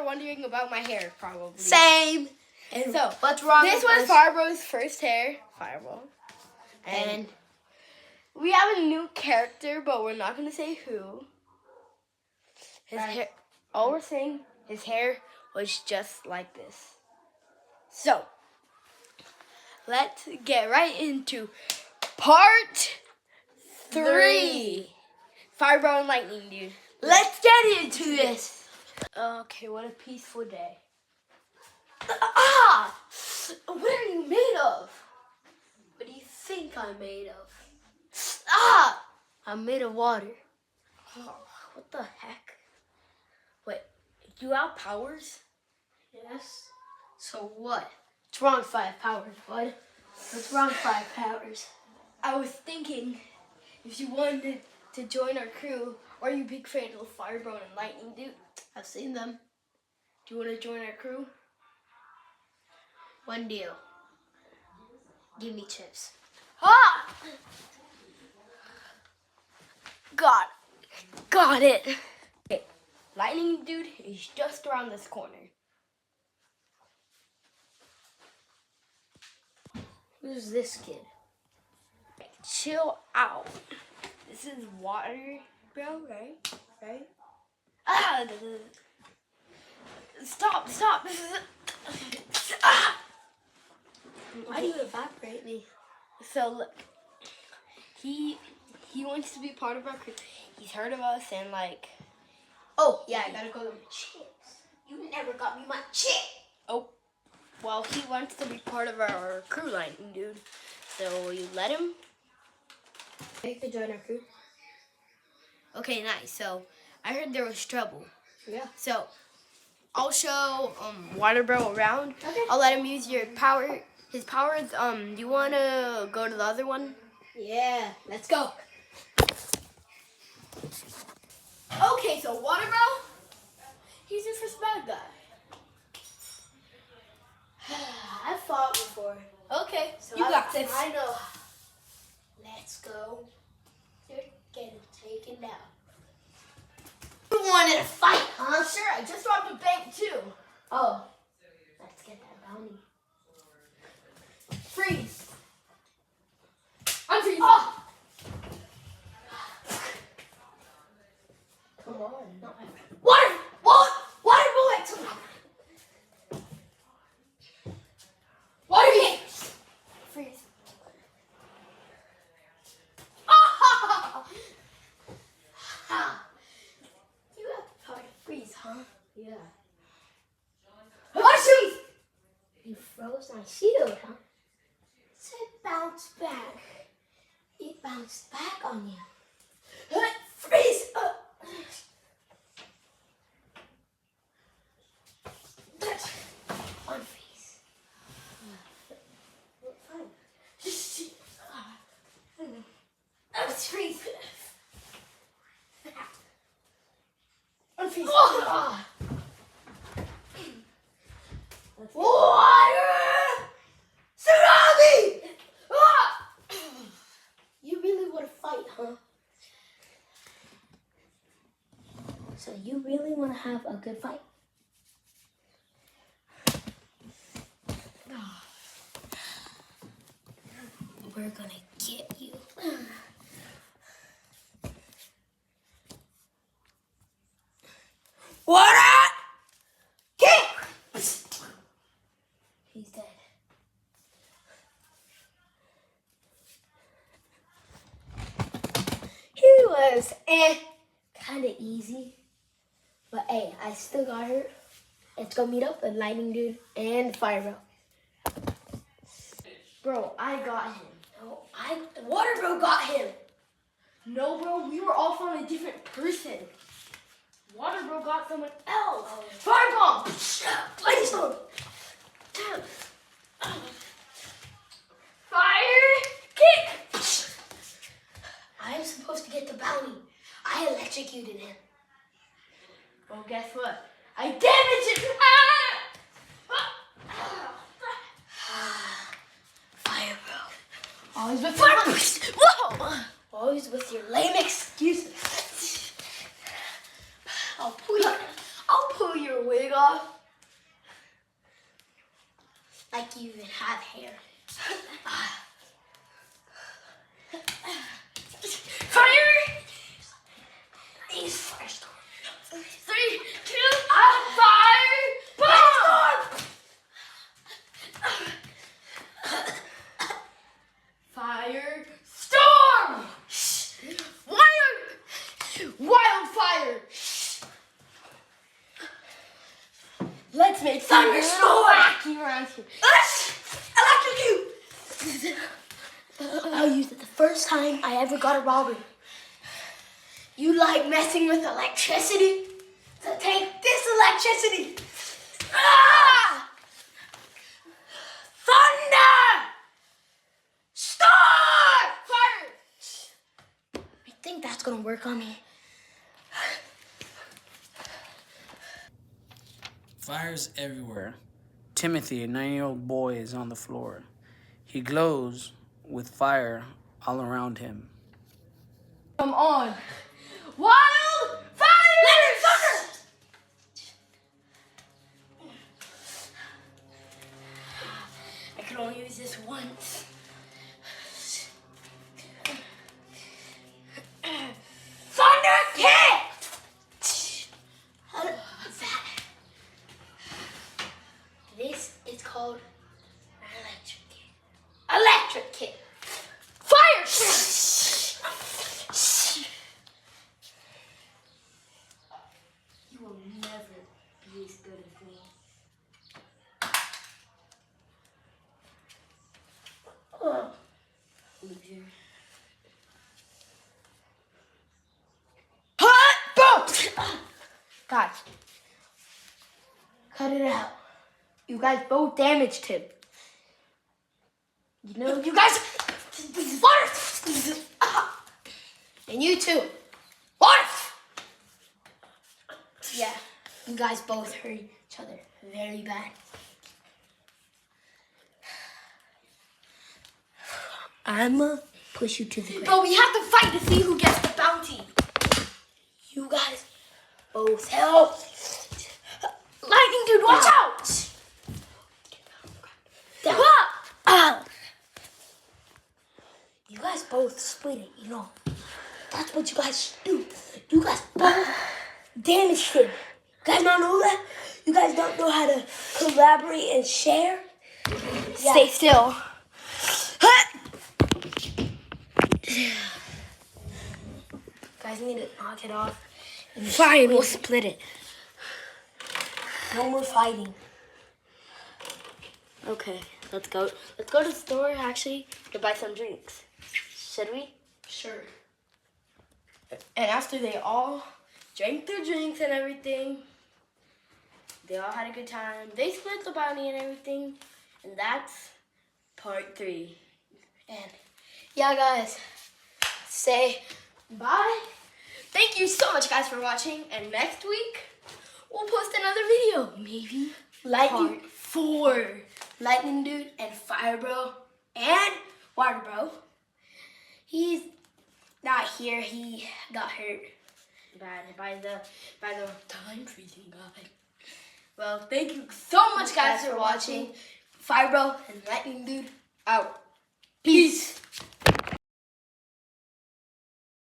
wondering about my hair, probably. Same. And So, what's wrong this with was us? Fireball's first hair. Fireball. And we have a new character, but we're not going to say who. His hair, all we're saying, his hair was just like this. So, let's get right into part 3. Fireball and Lightning, dude. Let's get into this. Okay, what a peaceful day. Ah! What are you made of? What do you think I'm made of? Ah! I'm made of water. Oh, what the heck? Wait, you have powers? Yes. So what? What's wrong with 5 powers, bud? What's wrong with 5 powers? I was thinking if you wanted to join our crew, or you big fan of Fireball and Lightning, dude. I've seen them. Do you want to join our crew? One deal. Give me chips. Ah! Got it. Okay, Lightning, dude, is just around this corner. Who's this kid? Chill out. This is water, bro, right? Right? Ah! Stop! Ah! Why do you evaporate me? So look, he wants to be part of our crew. He's heard of us and like, Oh, yeah, I gotta go get my chips. You never got me my chip. oh, well, he wants to be part of our crew, Lightning, dude. So will you let him? You could join our crew. Okay, nice. So I heard there was trouble. Yeah. So I'll show Water Bro around. Okay. I'll let him use your power. His powers. Do you want to go to the other one? Yeah, let's go. Okay, so Water Bro, he's your first bad guy. I've fought before. Okay, So you got this. I know. Let's go. You're getting taken down. You wanted to fight, huh? Sure, I just robbed a bank too. Oh, let's get that bounty. Freeze. Unfreeze. Oh! Come on. Not my friend. Water bullets! Water games! Freeze. You have power to freeze, huh? Yeah. Water freeze. You froze my shield, huh? So it bounced back. It bounced back on you. Freeze! Unfreeze. Fine. Let's freeze. Unfreeze. Water! Tsunami! You really want to fight, huh? So you really want to have a good fight? We're gonna get you. Water! Kick! He's dead. He was kind of easy. But hey, I still got her. Let's go meet up with Lightning Dude and Fireball. Bro, I got him. No, Water Bro got him. No, bro, we were all from a different person. Water Bro got someone else. Fireball. Please don't. Fire. Kick. I'm supposed to get the bounty. I electrocuted him. Well, guess what? I damaged him. Fireball. Always with fire. Whoa. Always with your lame excuses. I'll pull your wig off. Like you even have hair. Fire! He's first. 3, 2, fire! Bomb! Fire storm! Wildfire! Let's make Thunderstorm! wacky around here. Electrocute! I'll use it the first time I ever got a robbery. You like messing with electricity? So take this electricity. Ah! Thunder! Storm! Fire! I think that's gonna work on me. Fire's everywhere. Timothy, a 9-year-old boy, is on the floor. He glows with fire all around him. Come on. Wild fire! Lightning, thunder! I can only use this once. Thunder kick! How is that? This is called an electric kick. Electric kick. Fire! You will never be as good as me. Oh, loser. Hot boom! Guys, Cut it out. you guys both damaged him. You know, you guys. Water! And you too. Water! Yeah, you guys both hurt each other very bad. I'ma push you to the ground. But we have to fight to see who gets the bounty. You guys both help. Lightning dude, watch out! Down. Ah! You guys both split it, you know. That's what you guys do. You guys both damaged him. You guys not know that? You guys don't know how to collaborate and share? Yeah. Stay still. You guys need to knock it off. Fine, we'll split it. No more fighting. Okay, let's go. Let's go to the store actually to buy some drinks. Should we? Sure. And after they all drank their drinks and everything, they all had a good time. They split the bounty and everything. And that's part 3. And yeah, guys, say Bye. Thank you so much, guys, for watching. And next week, we'll post another video. Maybe Lightning, part 4. Lightning Dude and Fire Bro and Water Bro. He's not here. He got hurt Bad by the time freezing guy. Well, thank you so much, guys, for watching. Fire Bro and Lightning Dude out. Peace.